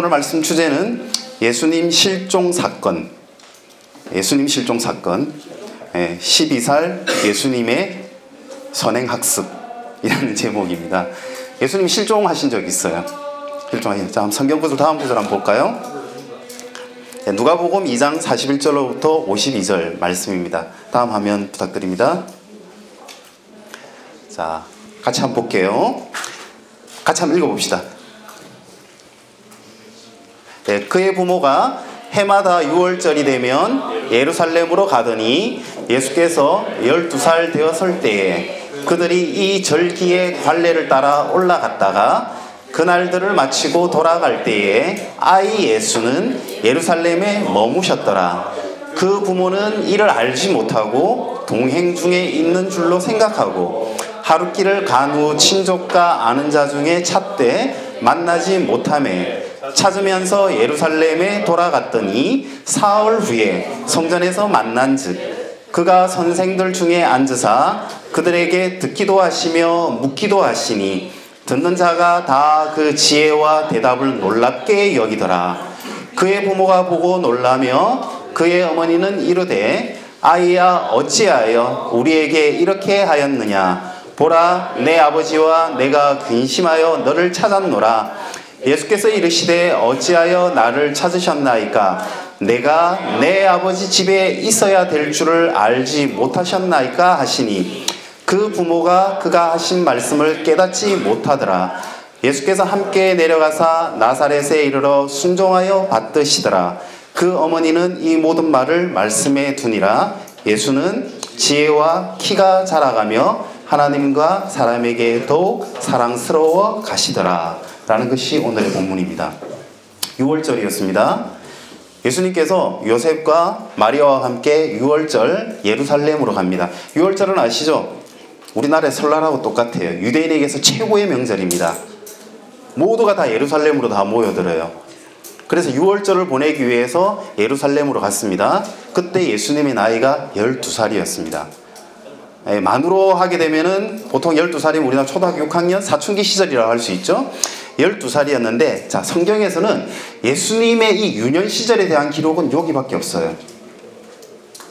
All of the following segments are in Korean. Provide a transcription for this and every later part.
오늘 말씀 주제는 예수님 실종 사건. 예수님 실종 사건. 12살 예수님의 선행학습이라는 제목입니다. 예수님 실종하신 적 있어요. 실종하신. 자, 성경 구절 다음 구절 한번 볼까요? 누가복음 2장 41절로부터 52절 말씀입니다. 다음 화면 부탁드립니다. 자, 같이 한번 볼게요. 같이 한번 읽어봅시다. 네, 그의 부모가 해마다 6월절이 되면 예루살렘으로 가더니 예수께서 12살 되었을 때에 그들이 이 절기의 관례를 따라 올라갔다가 그날들을 마치고 돌아갈 때에 아이 예수는 예루살렘에 머무셨더라. 그 부모는 이를 알지 못하고 동행 중에 있는 줄로 생각하고 하룻길을 간 후 친족과 아는 자 중에 찾되 만나지 못하매 찾으면서 예루살렘에 돌아갔더니 사흘 후에 성전에서 만난즉 그가 선생들 중에 앉으사 그들에게 듣기도 하시며 묻기도 하시니 듣는 자가 다 그 지혜와 대답을 놀랍게 여기더라. 그의 부모가 보고 놀라며 그의 어머니는 이르되 아이야 어찌하여 우리에게 이렇게 하였느냐. 보라 내 아버지와 내가 근심하여 너를 찾았노라. 예수께서 이르시되 어찌하여 나를 찾으셨나이까. 내가 내 아버지 집에 있어야 될 줄을 알지 못하셨나이까 하시니 그 부모가 그가 하신 말씀을 깨닫지 못하더라. 예수께서 함께 내려가사 나사렛에 이르러 순종하여 받드시더라. 그 어머니는 이 모든 말을 말씀에 두니라. 예수는 지혜와 키가 자라가며 하나님과 사람에게 더욱 사랑스러워 가시더라. 라는 것이 오늘의 본문입니다. 6월절이었습니다. 예수님께서 요셉과 마리아와 함께 6월절 예루살렘으로 갑니다. 6월절은 아시죠? 우리나라의 설날하고 똑같아요. 유대인에게서 최고의 명절입니다. 모두가 다 예루살렘으로 다 모여들어요. 그래서 6월절을 보내기 위해서 예루살렘으로 갔습니다. 그때 예수님의 나이가 12살이었습니다. 만으로 하게 되면은 보통 12살이면 우리나라 초등학교 6학년 사춘기 시절이라고 할 수 있죠. 12살이었는데 자, 성경에서는 예수님의 이 유년 시절에 대한 기록은 여기밖에 없어요.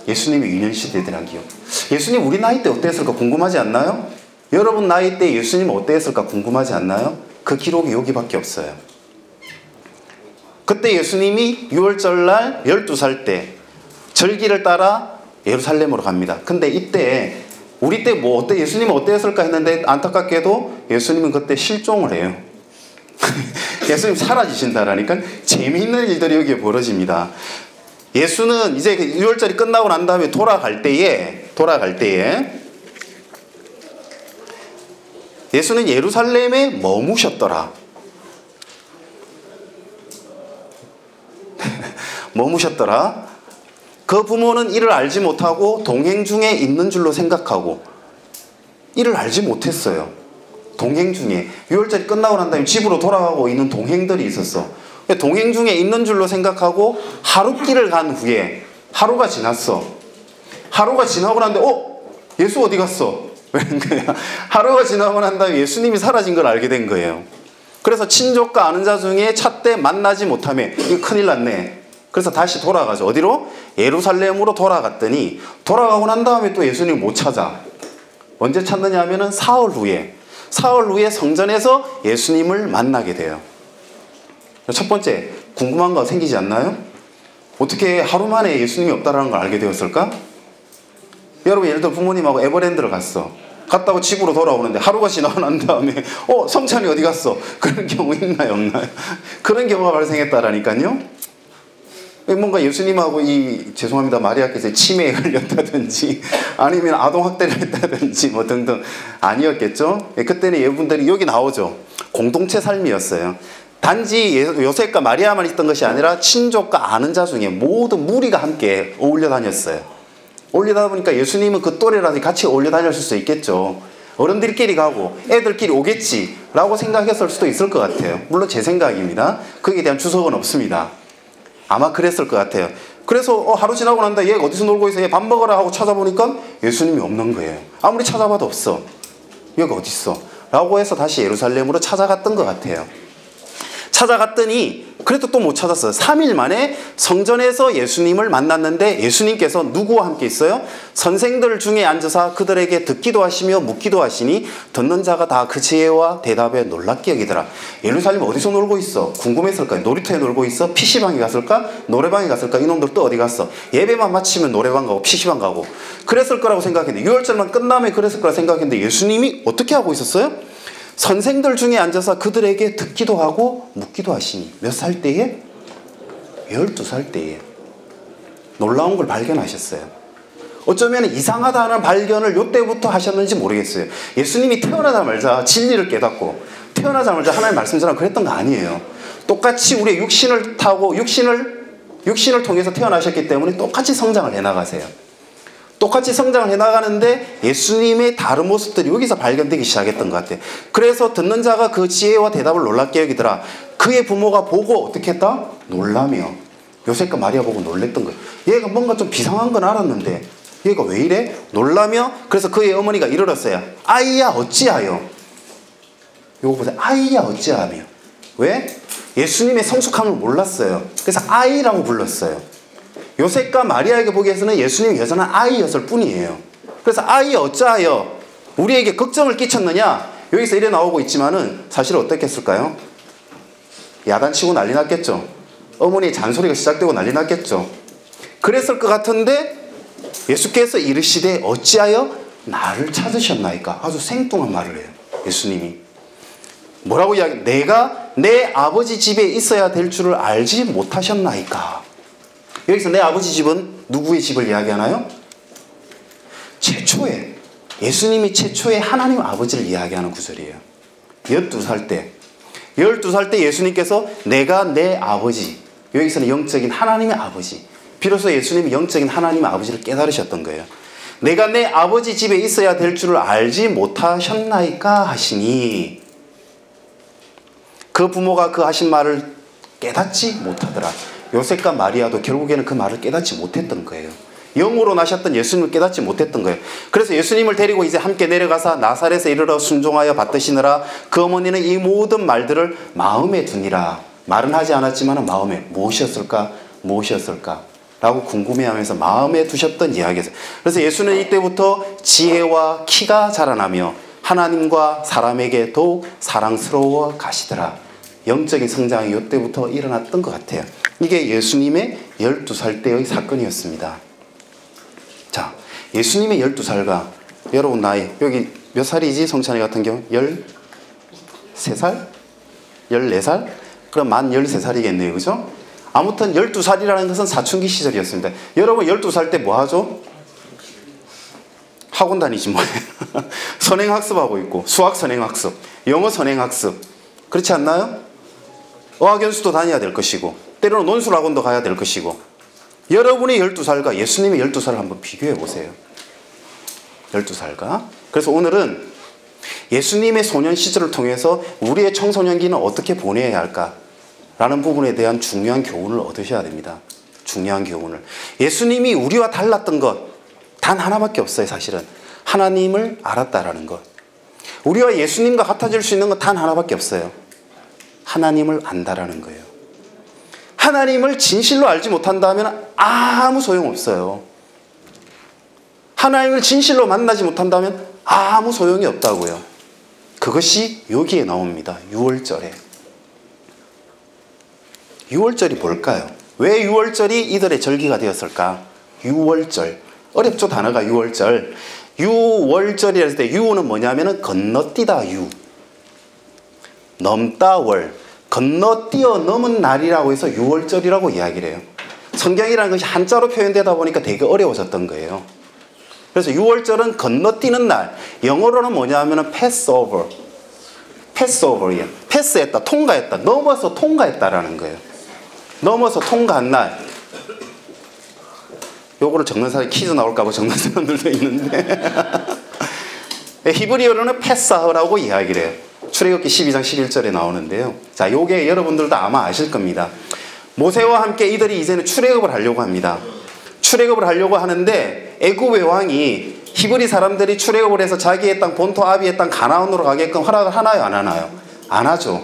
예수님의 유년 시대에 대한 기록. 예수님 우리 나이 때 어땠을까 궁금하지 않나요? 여러분 나이 때 예수님 어땠을까 궁금하지 않나요? 그 기록이 여기밖에 없어요. 그때 예수님이 6월절날 12살 때 절기를 따라 예루살렘으로 갑니다. 근데 이때 우리 때 뭐 어때 예수님은 어땠을까 했는데 안타깝게도 예수님은 그때 실종을 해요. 예수님 사라지신다라니까 재미있는 일들이 여기에 벌어집니다. 예수는 이제 6월절이 끝나고 난 다음에 돌아갈 때에 예수는 예루살렘에 머무셨더라. 머무셨더라. 그 부모는 이를 알지 못하고 동행 중에 있는 줄로 생각하고 이를 알지 못했어요. 동행 중에 6월절이 끝나고 난 다음에 집으로 돌아가고 있는 동행들이 있었어. 동행 중에 있는 줄로 생각하고 하룻길을 간 후에 하루가 지났어. 하루가 지나고 난데 예수 어디 갔어? 하루가 지나고 난 다음에 예수님이 사라진 걸 알게 된 거예요. 그래서 친족과 아는 자 중에 찾되 만나지 못하며 이거 큰일 났네. 그래서 다시 돌아가죠. 어디로? 예루살렘으로 돌아갔더니 돌아가고 난 다음에 또 예수님을 못 찾아. 언제 찾느냐 하면은 사흘 후에 성전에서 예수님을 만나게 돼요. 첫 번째 궁금한 거 생기지 않나요? 어떻게 하루 만에 예수님이 없다라는 걸 알게 되었을까? 여러분 예를 들어 부모님하고 에버랜드를 갔다고 집으로 돌아오는데 하루가 지나고 난 다음에 성찬이 어디 갔어? 그런 경우 있나요 없나요? 그런 경우가 발생했다라니까요. 뭔가 예수님하고 죄송합니다 마리아께서 치매에 걸렸다든지 아니면 아동학대를 했다든지 뭐 등등 아니었겠죠. 그때는 여러분들이 여기 나오죠. 공동체 삶이었어요. 단지 요셉과 마리아만 있던 것이 아니라 친족과 아는 자 중에 모든 무리가 함께 어울려 다녔어요. 어울리다 보니까 예수님은 그 또래라서 같이 어울려 다녔을 수 있겠죠. 어른들끼리 가고 애들끼리 오겠지라고 생각했을 수도 있을 것 같아요. 물론 제 생각입니다. 거기에 대한 주석은 없습니다. 아마 그랬을 것 같아요. 그래서 하루 지나고 난다 얘가 어디서 놀고 있어? 얘 밥 먹으라 하고 찾아보니까 예수님이 없는 거예요. 아무리 찾아봐도 없어. 얘가 어디 있어? 라고 해서 다시 예루살렘으로 찾아갔던 것 같아요. 찾아갔더니 그래도 또 못 찾았어요. 3일 만에 성전에서 예수님을 만났는데 예수님께서 누구와 함께 있어요? 선생들 중에 앉아서 그들에게 듣기도 하시며 묻기도 하시니 듣는 자가 다 그 지혜와 대답에 놀랍게 여기더라. 예루살렘 어디서 놀고 있어? 궁금했을까요? 놀이터에 놀고 있어? PC방에 갔을까? 노래방에 갔을까? 이놈들 또 어디 갔어? 예배만 마치면 노래방 가고 PC방 가고 그랬을 거라고 생각했는데 6월절만 끝나면 그랬을 거라 생각했는데 예수님이 어떻게 하고 있었어요? 선생들 중에 앉아서 그들에게 듣기도 하고 묻기도 하시니 몇 살 때에? 12살 때에 놀라운 걸 발견하셨어요. 어쩌면 이상하다 하는 발견을 이때부터 하셨는지 모르겠어요. 예수님이 태어나자마자 진리를 깨닫고 태어나자마자 하나님의 말씀 전하고 그랬던 거 아니에요. 똑같이 우리의 육신을 타고 육신을 통해서 태어나셨기 때문에 똑같이 성장을 해나가세요. 똑같이 성장을 해나가는데 예수님의 다른 모습들이 여기서 발견되기 시작했던 것 같아요. 그래서 듣는 자가 그 지혜와 대답을 놀랍게 여기더라. 그의 부모가 보고 어떻게 했다? 놀라며 요셉과 마리아 보고 놀랬던 거예요. 얘가 뭔가 좀 비상한 건 알았는데 얘가 왜 이래? 놀라며 그래서 그의 어머니가 이르렀어요. 아이야 어찌하여? 요거 보세요. 아이야 어찌하며. 왜? 예수님의 성숙함을 몰랐어요. 그래서 아이라고 불렀어요. 요셉과 마리아에게 보기에서는 예수님이 여전한 아이였을 뿐이에요. 그래서 아이 어찌하여 우리에게 걱정을 끼쳤느냐? 여기서 이래 나오고 있지만은 사실 어떻겠을까요? 야단치고 난리 났겠죠. 어머니의 잔소리가 시작되고 난리 났겠죠. 그랬을 것 같은데 예수께서 이르시되 어찌하여 나를 찾으셨나이까? 아주 생뚱한 말을 해요. 예수님이. 뭐라고 이야기해요? 내가 내 아버지 집에 있어야 될 줄을 알지 못하셨나이까? 여기서 내 아버지 집은 누구의 집을 이야기하나요? 최초의 예수님이 최초의 하나님 아버지를 이야기하는 구절이에요. 12살 때 12살 때 예수님께서 내가 내 아버지 여기서는 영적인 하나님의 아버지 비로소 예수님이 영적인 하나님의 아버지를 깨달으셨던 거예요. 내가 내 아버지 집에 있어야 될 줄을 알지 못하셨나이까 하시니 그 부모가 그 하신 말을 깨닫지 못하더라. 요셉과 마리아도 결국에는 그 말을 깨닫지 못했던 거예요. 영으로 나셨던 예수님을 깨닫지 못했던 거예요. 그래서 예수님을 데리고 이제 함께 내려가서 나사렛에 이르러 순종하여 받드시느라 그 어머니는 이 모든 말들을 마음에 두니라. 말은 하지 않았지만 마음에 무엇이었을까? 무엇이었을까? 라고 궁금해하면서 마음에 두셨던 이야기였어요. 그래서 예수는 이때부터 지혜와 키가 자라나며 하나님과 사람에게 더욱 사랑스러워 가시더라. 영적인 성장이 이때부터 일어났던 것 같아요. 이게 예수님의 12살 때의 사건이었습니다. 자, 예수님의 12살과 여러분 나이 여기 몇 살이지? 성찬이 같은 경우 13살? 14살? 그럼 만 13살이겠네요. 그죠? 아무튼 12살이라는 것은 사춘기 시절이었습니다. 여러분 12살 때 뭐 하죠? 학원 다니지 뭐예요. 선행학습하고 있고 수학 선행학습, 영어 선행학습 그렇지 않나요? 어학연수도 다녀야 될 것이고 때로는 논술학원도 가야 될 것이고 여러분의 12살과 예수님의 12살을 한번 비교해 보세요. 12살과 그래서 오늘은 예수님의 소년 시절을 통해서 우리의 청소년기는 어떻게 보내야 할까? 라는 부분에 대한 중요한 교훈을 얻으셔야 됩니다. 중요한 교훈을. 예수님이 우리와 달랐던 것 단 하나밖에 없어요. 사실은 하나님을 알았다라는 것. 우리와 예수님과 같아질 수 있는 것 단 하나밖에 없어요. 하나님을 안다라는 거예요. 하나님을 진실로 알지 못한다면 아무 소용없어요. 하나님을 진실로 만나지 못한다면 아무 소용이 없다고요. 그것이 여기에 나옵니다. 6월절에. 6월절이 뭘까요? 왜 6월절이 이들의 절기가 되었을까? 6월절. 어렵죠, 단어가 6월절. 6월절이라 했을 때 유는 뭐냐면은 건너뛰다 유. 넘다 월. 건너뛰어 넘은 날이라고 해서 6월절이라고 이야기를 해요. 성경이라는 것이 한자로 표현되다 보니까 되게 어려워졌던 거예요. 그래서 6월절은 건너뛰는 날. 영어로는 뭐냐면은 Passover. Passover이에요. 패스했다, 통과했다, 넘어서 통과했다라는 거예요. 넘어서 통과한 날. 요거를 적는 사람이 퀴즈 나올까봐 적는 사람들도 있는데 히브리어로는 페사흐라고 이야기를 해요. 출애굽기 12장 11절에 나오는데요. 자, 요게 여러분들도 아마 아실 겁니다. 모세와 함께 이들이 이제는 출애굽을 하려고 합니다. 출애굽을 하려고 하는데 애굽의 왕이 히브리 사람들이 출애굽을 해서 자기의 땅 본토 아비의 땅 가나안으로 가게끔 허락을 하나요, 안 하나요? 안 하죠.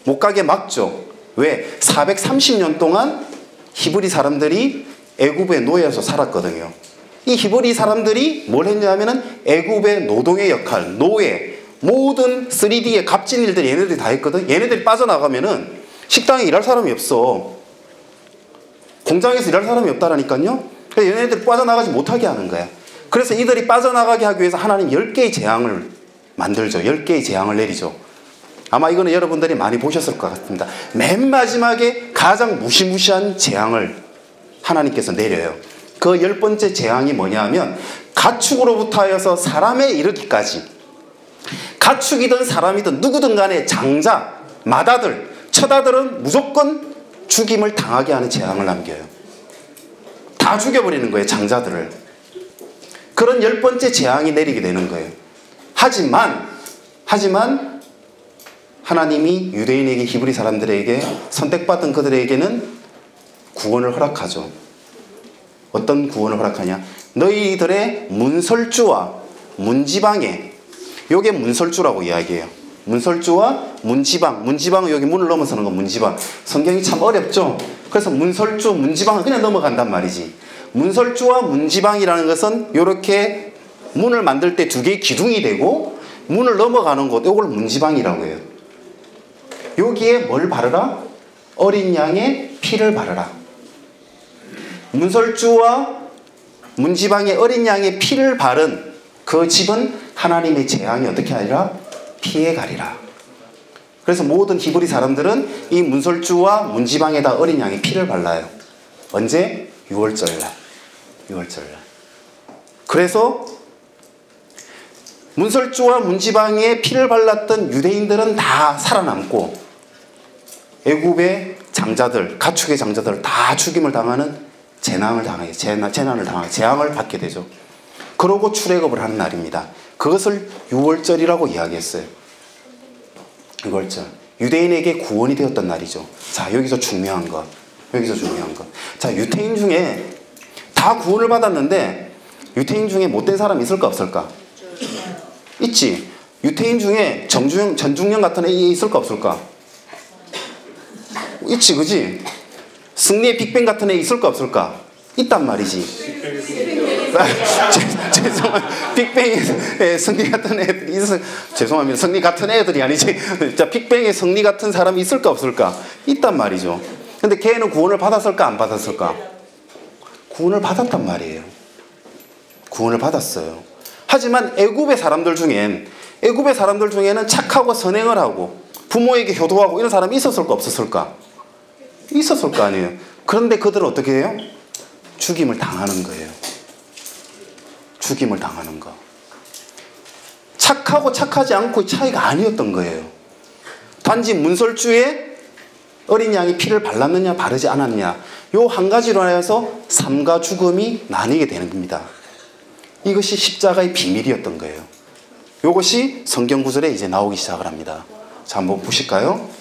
못 가게 막죠. 왜? 430년 동안 히브리 사람들이 애굽의 노예에서 살았거든요. 이 히브리 사람들이 뭘 했냐면은 애굽의 노동의 역할, 노예, 모든 3D의 값진 일들 얘네들이 다 했거든. 얘네들이 빠져나가면은 식당에 일할 사람이 없어. 공장에서 일할 사람이 없다라니까요. 그래서 얘네들이 빠져나가지 못하게 하는 거야. 그래서 이들이 빠져나가게 하기 위해서 하나님 10개의 재앙을 만들죠. 10개의 재앙을 내리죠. 아마 이거는 여러분들이 많이 보셨을 것 같습니다. 맨 마지막에 가장 무시무시한 재앙을 하나님께서 내려요. 그 10번째 재앙이 뭐냐 하면 가축으로부터 하여서 사람에 이르기까지, 가축이든 사람이든 누구든 간에 장자, 맏아들, 첫아들은 무조건 죽임을 당하게 하는 재앙을 남겨요. 다 죽여버리는 거예요, 장자들을. 그런 10번째 재앙이 내리게 되는 거예요. 하지만 하나님이 유대인에게, 히브리 사람들에게, 선택받은 그들에게는 구원을 허락하죠. 어떤 구원을 허락하냐? 너희들의 문설주와 문지방에, 요게 문설주라고 이야기해요. 문설주와 문지방, 문지방은 여기 문을 넘어서는 건 문지방. 성경이 참 어렵죠? 그래서 문설주, 문지방은 그냥 넘어간단 말이지. 문설주와 문지방이라는 것은 이렇게 문을 만들 때 두 개의 기둥이 되고 문을 넘어가는 곳, 이걸 문지방이라고 해요. 여기에 뭘 바르라? 어린 양의 피를 바르라. 문설주와 문지방의 어린 양의 피를 바른 그 집은 하나님의 재앙이 어떻게 하리라? 피해 가리라. 그래서 모든 히브리 사람들은 이 문설주와 문지방에다 어린 양의 피를 발라요. 언제? 6월절날. 6월절날. 그래서 문설주와 문지방에 피를 발랐던 유대인들은 다 살아남고 애굽의 장자들, 가축의 장자들 다 죽임을 당하는 재난을 당하게, 재앙을 받게 되죠. 그러고 출애굽을 하는 날입니다. 그것을 6월절이라고 이야기했어요. 6월절. 유대인에게 구원이 되었던 날이죠. 자, 여기서 중요한 것. 자, 유태인 중에 다 구원을 받았는데 유태인 중에 못된 사람 있을까 없을까? 있지. 유태인 중에 전중년 같은 애 있을까 없을까? 있지, 그지? 승리의 빅뱅 같은 애 있을까 없을까? 있단 말이지. 죄송합니다. 빅뱅의 승리 같은 애들이 죄송합니다. 승리 같은 애들이 아니지. 자, 빅뱅의 승리 같은 사람이 있을까 없을까? 있단 말이죠. 근데 걔는 구원을 받았을까 안 받았을까? 구원을 받았단 말이에요. 구원을 받았어요. 하지만 애굽의 사람들 중에는 착하고 선행을 하고 부모에게 효도하고 이런 사람이 있었을까 없었을까? 있었을 거 아니에요. 그런데 그들은 어떻게 해요? 죽임을 당하는 거예요. 죽임을 당하는 거. 착하고 착하지 않고의 차이가 아니었던 거예요. 단지 문설주에 어린 양이 피를 발랐느냐 바르지 않았느냐, 요 한 가지로 인해서 삶과 죽음이 나뉘게 되는 겁니다. 이것이 십자가의 비밀이었던 거예요. 이것이 성경 구절에 이제 나오기 시작을 합니다. 자, 한번 보실까요?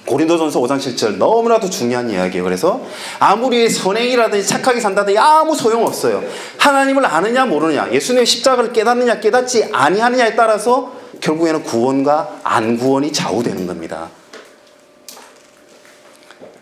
고린도전서 5장 7절, 너무나도 중요한 이야기예요. 그래서 아무리 선행이라든지 착하게 산다든지 아무 소용없어요. 하나님을 아느냐 모르느냐, 예수님의 십자가를 깨닫느냐 깨닫지 아니하느냐에 따라서 결국에는 구원과 안 구원이 좌우되는 겁니다.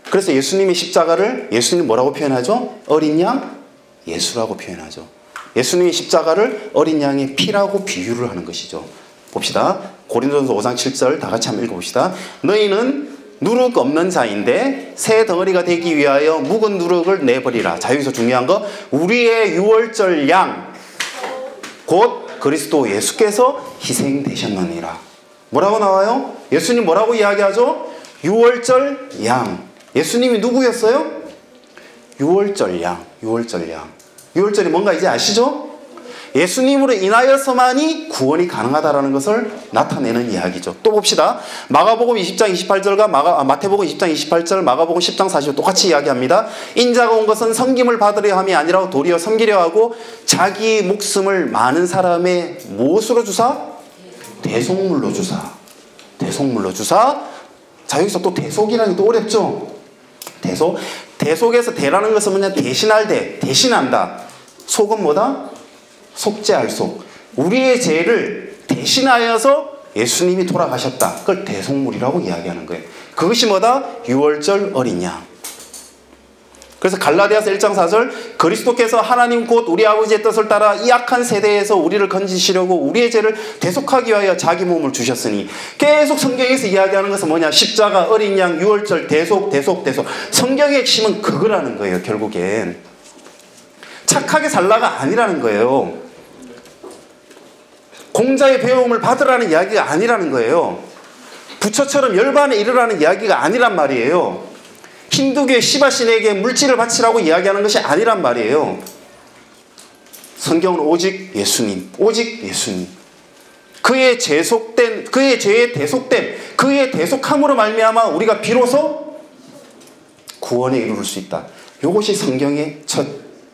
그래서 예수님의 십자가를 예수님 뭐라고 표현하죠? 어린 양 예수라고 표현하죠. 예수님의 십자가를 어린 양의 피라고 비유를 하는 것이죠. 봅시다. 고린도전서 5장 7절 다 같이 한번 읽어봅시다. 너희는 누룩 없는 자인데 새 덩어리가 되기 위하여 묵은 누룩을 내버리라. 자, 여기서 중요한 거, 우리의 유월절 양 곧 그리스도 예수께서 희생되셨느니라. 뭐라고 나와요? 예수님 뭐라고 이야기하죠? 유월절 양. 예수님이 누구였어요? 유월절 양. 유월절이 뭔가 이제 아시죠? 예수님으로 인하여서만이 구원이 가능하다는 것을 나타내는 이야기죠. 또 봅시다. 마가복음 20장 28절과 마태복음 20장 28절, 마가복음 10장 40절 똑같이 이야기합니다. 인자가 온 것은 섬김을 받으려 함이 아니라 도리어 섬기려 하고 자기 목숨을 많은 사람의 무엇으로 주사? 대속물로 주사. 자, 여기서 또 대속이라는 게 또 어렵죠? 대속에서 대라는 것은 뭐냐? 대신할 대, 대신한다. 속은 뭐다? 속죄할 속. 우리의 죄를 대신하여서 예수님이 돌아가셨다. 그걸 대속물이라고 이야기하는 거예요. 그것이 뭐다? 유월절 어린 양. 그래서 갈라디아서 1장 4절 그리스도께서 하나님 곧 우리 아버지의 뜻을 따라 이 악한 세대에서 우리를 건지시려고 우리의 죄를 대속하기 위하여 자기 몸을 주셨으니, 계속 성경에서 이야기하는 것은 뭐냐? 십자가, 어린 양, 유월절, 대속. 성경의 핵심은 그거라는 거예요. 결국엔 착하게 살라가 아니라는 거예요. 공자의 배움을 받으라는 이야기가 아니라는 거예요. 부처처럼 열반에 이르라는 이야기가 아니란 말이에요. 힌두교의 시바신에게 물질을 바치라고 이야기하는 것이 아니란 말이에요. 성경은 오직 예수님, 오직 예수님. 그의 죄의 대속됨, 그의 대속함으로 말미암아 우리가 비로소 구원에 이르를 수 있다. 이것이 성경의 첫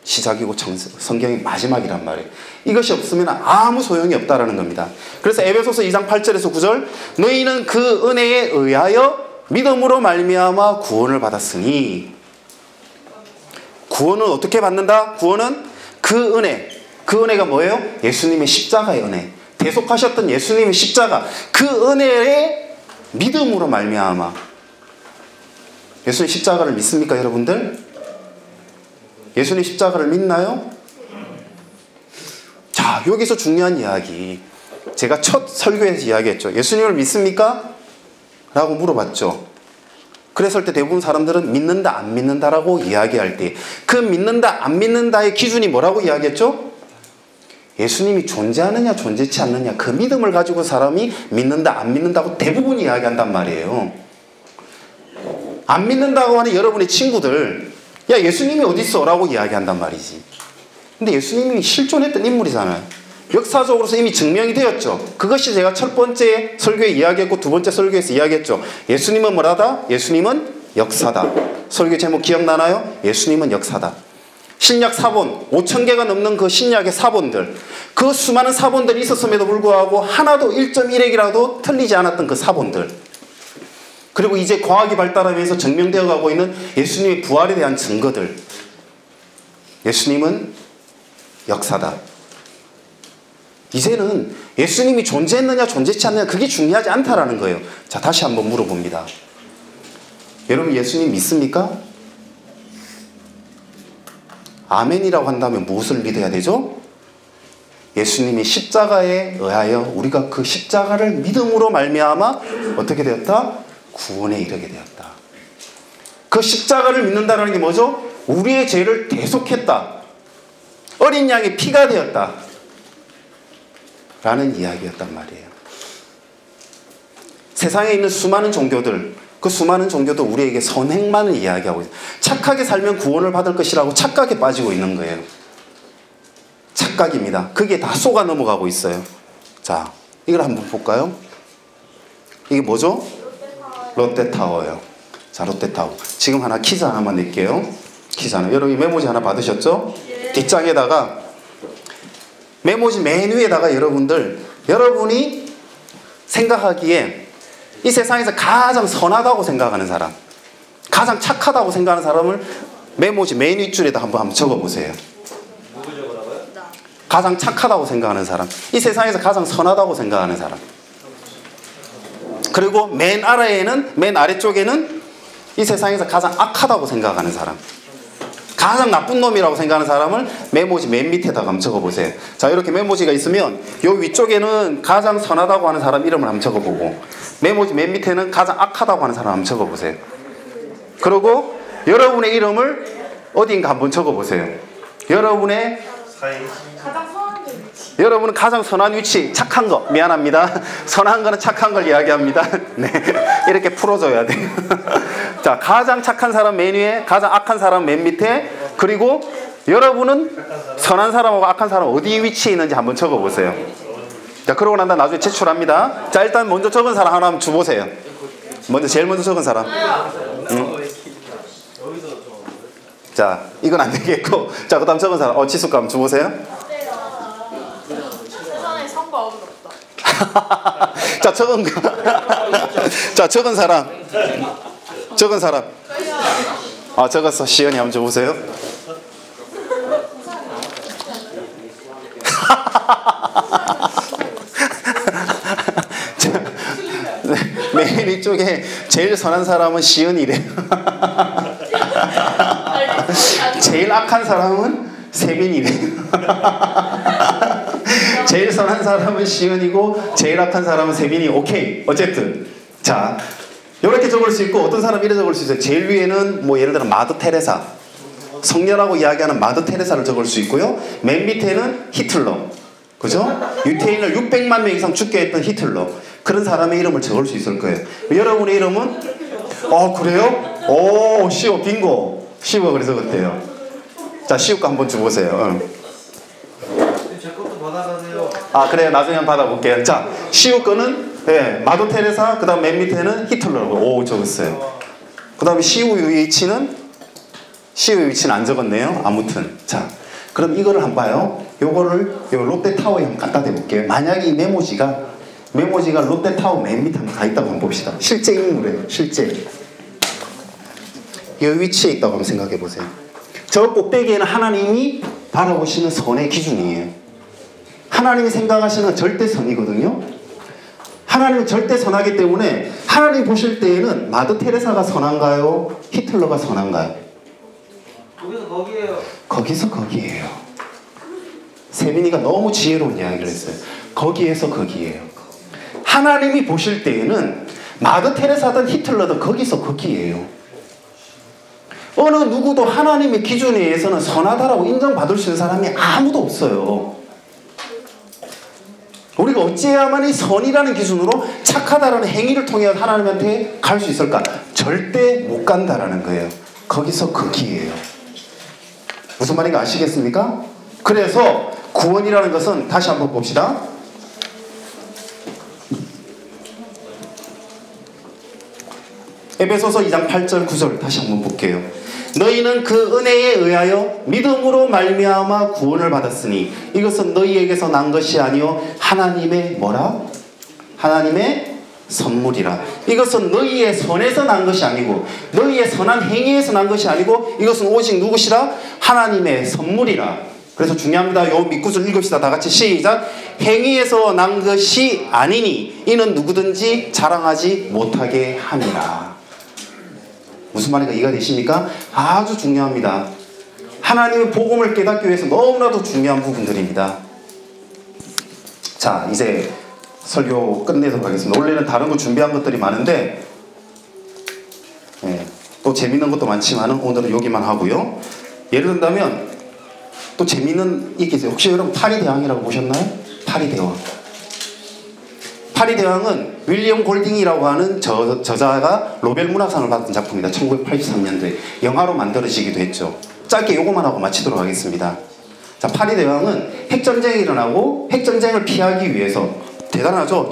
시작이고 성경의 마지막이란 말이에요. 이것이 없으면 아무 소용이 없다라는 겁니다. 그래서 에베소서 2장 8절에서 9절 너희는 그 은혜에 의하여 믿음으로 말미암아 구원을 받았으니, 구원은 어떻게 받는다? 구원은 그 은혜가 뭐예요? 예수님의 십자가의 은혜, 대속하셨던 예수님의 십자가, 그 은혜에 믿음으로 말미암아. 예수님 십자가를 믿습니까, 여러분들? 예수님 십자가를 믿나요? 자, 여기서 중요한 이야기. 제가 첫 설교에서 이야기했죠. 예수님을 믿습니까? 라고 물어봤죠. 그랬을 때 대부분 사람들은 믿는다, 안 믿는다라고 이야기할 때, 그 믿는다, 안 믿는다의 기준이 뭐라고 이야기했죠? 예수님이 존재하느냐, 존재치 않느냐, 그 믿음을 가지고 사람이 믿는다, 안 믿는다고 대부분 이야기한단 말이에요. 안 믿는다고 하는 여러분의 친구들, 야, 예수님이 어딨어? 라고 이야기한단 말이지. 근데 예수님이 실존했던 인물이잖아요. 역사적으로서 이미 증명이 되었죠. 그것이 제가 첫 번째 설교에 이야기했고 두 번째 설교에서 이야기했죠. 예수님은 뭐라다? 예수님은 역사다. 설교 제목 기억나나요? 예수님은 역사다. 신약 사본 5,000개가 넘는 그 신약의 사본들, 그 수많은 사본들이 있었음에도 불구하고 하나도 1.1핵이라도 틀리지 않았던 그 사본들, 그리고 이제 과학이 발달하면서 증명되어 가고 있는 예수님의 부활에 대한 증거들, 예수님은 역사다. 이제는 예수님이 존재했느냐 존재치 않느냐 그게 중요하지 않다라는 거예요. 자, 다시 한번 물어봅니다. 여러분 예수님 믿습니까? 아멘이라고 한다면 무엇을 믿어야 되죠? 예수님이 십자가에 의하여 우리가 그 십자가를 믿음으로 말미암아 어떻게 되었다? 구원에 이르게 되었다. 그 십자가를 믿는다는 게 뭐죠? 우리의 죄를 대속했다. 어린 양의 피가 되었다. 라는 이야기였단 말이에요. 세상에 있는 수많은 종교들, 그 수많은 종교도 우리에게 선행만을 이야기하고 있어요. 착하게 살면 구원을 받을 것이라고 착각에 빠지고 있는 거예요. 착각입니다. 그게 다 속아 넘어가고 있어요. 자, 이걸 한번 볼까요? 이게 뭐죠? 롯데타워예요. 자, 롯데타워. 지금 하나 퀴즈 하나만 낼게요. 퀴즈 하나. 여러분 메모지 하나 받으셨죠? 뒷장에다가 메모지 맨 위에다가 여러분이 생각하기에 이 세상에서 가장 선하다고 생각하는 사람, 가장 착하다고 생각하는 사람을 메모지 맨 윗줄에다 한번 적어보세요. 가장 착하다고 생각하는 사람, 이 세상에서 가장 선하다고 생각하는 사람, 그리고 맨 아래쪽에는 이 세상에서 가장 악하다고 생각하는 사람, 가장 나쁜 놈이라고 생각하는 사람을 메모지 맨 밑에다가 한번 적어보세요. 자, 이렇게 메모지가 있으면 요 위쪽에는 가장 선하다고 하는 사람 이름을 한번 적어보고, 메모지 맨 밑에는 가장 악하다고 하는 사람 한번 적어보세요. 그리고 여러분의 이름을 어딘가 한번 적어보세요. 여러분은 가장 선한 위치, 착한 거, 미안합니다. 선한 거는 착한 걸 이야기합니다. 네, 이렇게 풀어줘야 돼요. 자, 가장 착한 사람 맨 위에, 가장 악한 사람 맨 밑에, 그리고 여러분은 선한 사람하고 악한 사람 어디 위치에 있는지 한번 적어보세요. 자, 그러고 난 다음 나중에 제출합니다. 자, 일단 먼저 적은 사람 하나 한번 줘보세요. 제일 먼저 적은 사람. 자, 이건 안 되겠고, 자, 그 다음 적은 사람, 지수가 한번 줘보세요. 세상에 선거 아무도 없다. 자, 적은 거. 자, 적은 사람. 적었어. 시연이 한번 줘보세요. 맨 우리 쪽에 제일 선한 사람은 시은이래. 제일 악한 사람은 세빈이래. 제일 선한 사람은 시은이고 제일 악한 사람은 세빈이. 오케이. 어쨌든 자 이렇게 적을 수 있고 어떤 사람 이렇게 적을 수 있어요. 제일 위에는 뭐 예를 들어 마더 테레사, 성녀라고 이야기하는 마더 테레사를 적을 수 있고요. 맨 밑에는 히틀러, 그죠? 유태인을 600만 명 이상 죽게 했던 히틀러, 그런 사람의 이름을 적을 수 있을 거예요. 여러분의 이름은 그래요? 오, 시오 빙고. 시오가 그래서 그때요. 자, 시오 거 한번 줘보세요. 제 것도 받아가세요. 아, 그래요. 나중에 한번 받아볼게요. 자, 시오 거는 마더 테레사, 그 다음 맨 밑에는 히틀러라고. 오, 적었어요. 그 다음에 시오 위치는 안 적었네요. 아무튼. 자, 그럼 이거를 한번 봐요. 요거를 롯데타워에 한번 갖다 대볼게요. 만약에 이 메모지가 롯데타워 맨 밑에 한번 가 있다고 한번 봅시다. 실제 인물이에요. 실제. 이 위치에 있다고 한번 생각해 보세요. 저 꼭대기에는 하나님이 바라보시는 선의 기준이에요. 하나님이 생각하시는 절대선이거든요. 하나님은 절대선하기 때문에 하나님이 보실 때에는 마더 테레사가 선한가요? 히틀러가 선한가요? 거기서 거기에요. 거기서 거기에요. 세빈이가 너무 지혜로운 이야기를 했어요. 거기에서 거기에요. 하나님이 보실 때에는 마더 테레사든 히틀러든 거기서 거기에요. 어느 누구도 하나님의 기준에 의해서는 선하다라고 인정받을 수 있는 사람이 아무도 없어요. 우리가 어찌해야만 이 선이라는 기준으로 착하다라는 행위를 통해 하나님한테 갈 수 있을까? 절대 못 간다라는 거예요. 거기서 거기에요. 무슨 말인가 아시겠습니까? 그래서 구원이라는 것은 다시 한번 봅시다. 에베소서 2장 8절 9절 다시 한번 볼게요. 너희는 그 은혜에 의하여 믿음으로 말미암아 구원을 받았으니 이것은 너희에게서 난 것이 아니요 하나님의 뭐라? 하나님의 선물이라. 이것은 너희의 선에서 난 것이 아니고 너희의 선한 행위에서 난 것이 아니고 이것은 오직 누구시라? 하나님의 선물이라. 그래서 중요합니다. 요 밑구슬 읽읍시다. 다 같이 시작. 행위에서 난 것이 아니니 이는 누구든지 자랑하지 못하게 함이라. 무슨 말인가 이해가 되십니까? 아주 중요합니다. 하나님의 복음을 깨닫기 위해서 너무나도 중요한 부분들입니다. 자, 이제 설교 끝내도록 하겠습니다. 원래는 다른 거 준비한 것들이 많은데 또 재밌는 것도 많지만 오늘은 여기만 하고요. 예를 든다면 또 재밌는 게 있어요. 혹시 여러분 파리대왕이라고 보셨나요? 파리대왕. 파리대왕은 윌리엄 골딩이라고 하는 저자가 노벨 문학상을 받은 작품입니다. 1983년도에 영화로 만들어지기도 했죠. 짧게 요거만 하고 마치도록 하겠습니다. 자, 파리대왕은 핵전쟁이 일어나고 핵전쟁을 피하기 위해서 대단하죠.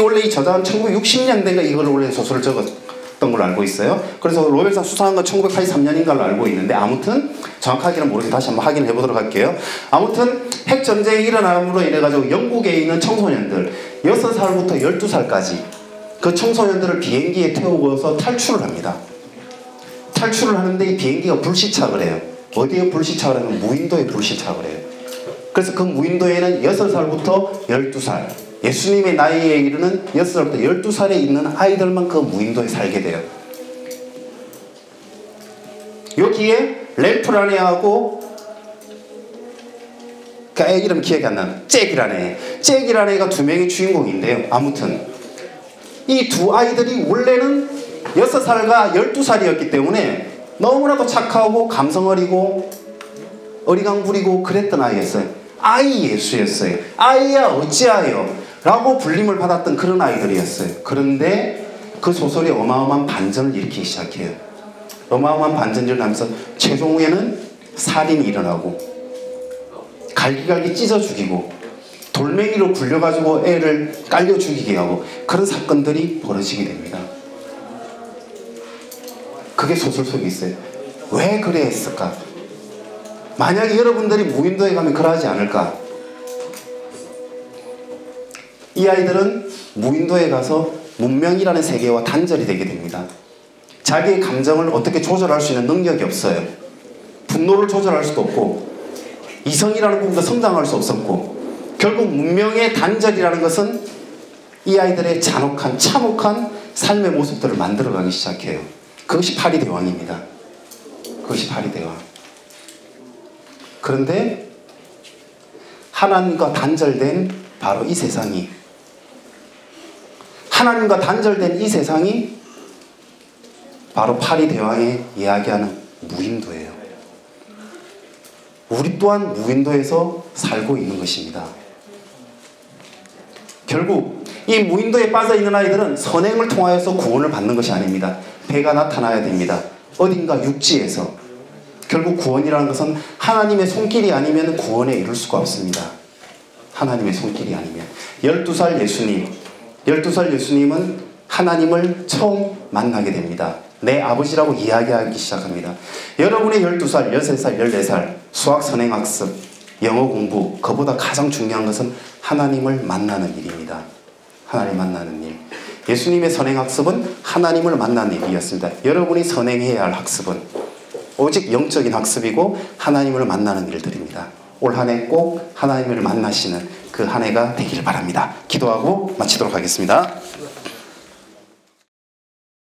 원래 이 저자는 1960년대인가 이걸 원래 소설을 적었던 걸로 알고 있어요. 그래서 노벨상 수상한 건 1983년인 걸로 알고 있는데 아무튼 정확하게는 모르겠어요. 다시 한번 확인해 보도록 할게요. 아무튼 핵전쟁이 일어남으로 인해가지고 영국에 있는 청소년들 6살부터 12살까지 그 청소년들을 비행기에 태우고서 탈출을 합니다. 탈출을 하는데 이 비행기가 불시착을 해요. 어디에 불시착을 하면 무인도에 불시착을 해요. 그래서 그 무인도에는 6살부터 12살 예수님의 나이에 이르는 6살부터 12살에 있는 아이들만 그 무인도에 살게 돼요. 여기에 렐프라네하고 그 애 이름 기억이 안 나는 잭이라는 애가 두 명의 주인공인데요. 아무튼 이 두 아이들이 원래는 6살과 12살이었기 때문에 너무나도 착하고 감성어리고 어리광부리고 그랬던 아이였어요. 아이 예수였어요. 아이야 어찌하여 라고 불림을 받았던 그런 아이들이었어요. 그런데 그 소설이 어마어마한 반전을 일으키기 시작해요. 어마어마한 반전을 하면서 최종에는 살인이 일어나고 갈기갈기 찢어 죽이고 돌멩이로 굴려가지고 애를 깔려 죽이게 하고 그런 사건들이 벌어지게 됩니다. 그게 소설 속에 있어요. 왜 그래 했을까? 만약에 여러분들이 무인도에 가면 그러하지 않을까? 이 아이들은 무인도에 가서 문명이라는 세계와 단절이 되게 됩니다. 자기의 감정을 어떻게 조절할 수 있는 능력이 없어요. 분노를 조절할 수도 없고 이성이라는 부분도 성장할 수 없었고 결국 문명의 단절이라는 것은 이 아이들의 잔혹한 참혹한 삶의 모습들을 만들어가기 시작해요. 그것이 파리대왕입니다. 그것이 파리대왕. 그런데 하나님과 단절된 바로 이 세상이, 하나님과 단절된 이 세상이 바로 파리대왕의 이야기하는 무인도예요. 우리 또한 무인도에서 살고 있는 것입니다. 결국 이 무인도에 빠져 있는 아이들은 선행을 통하여서 구원을 받는 것이 아닙니다. 배가 나타나야 됩니다. 어딘가 육지에서. 결국 구원이라는 것은 하나님의 손길이 아니면 구원에 이룰 수가 없습니다. 하나님의 손길이 아니면. 12살 예수님, 12살 예수님은 하나님을 처음 만나게 됩니다. 내 아버지라고 이야기하기 시작합니다. 여러분의 12살, 13살, 14살 수학 선행학습, 영어 공부, 그보다 가장 중요한 것은 하나님을 만나는 일입니다. 하나님 만나는 일. 예수님의 선행학습은 하나님을 만나는 일이었습니다. 여러분이 선행해야 할 학습은 오직 영적인 학습이고 하나님을 만나는 일들입니다. 올 한 해 꼭 하나님을 만나시는 그 한 해가 되기를 바랍니다. 기도하고 마치도록 하겠습니다.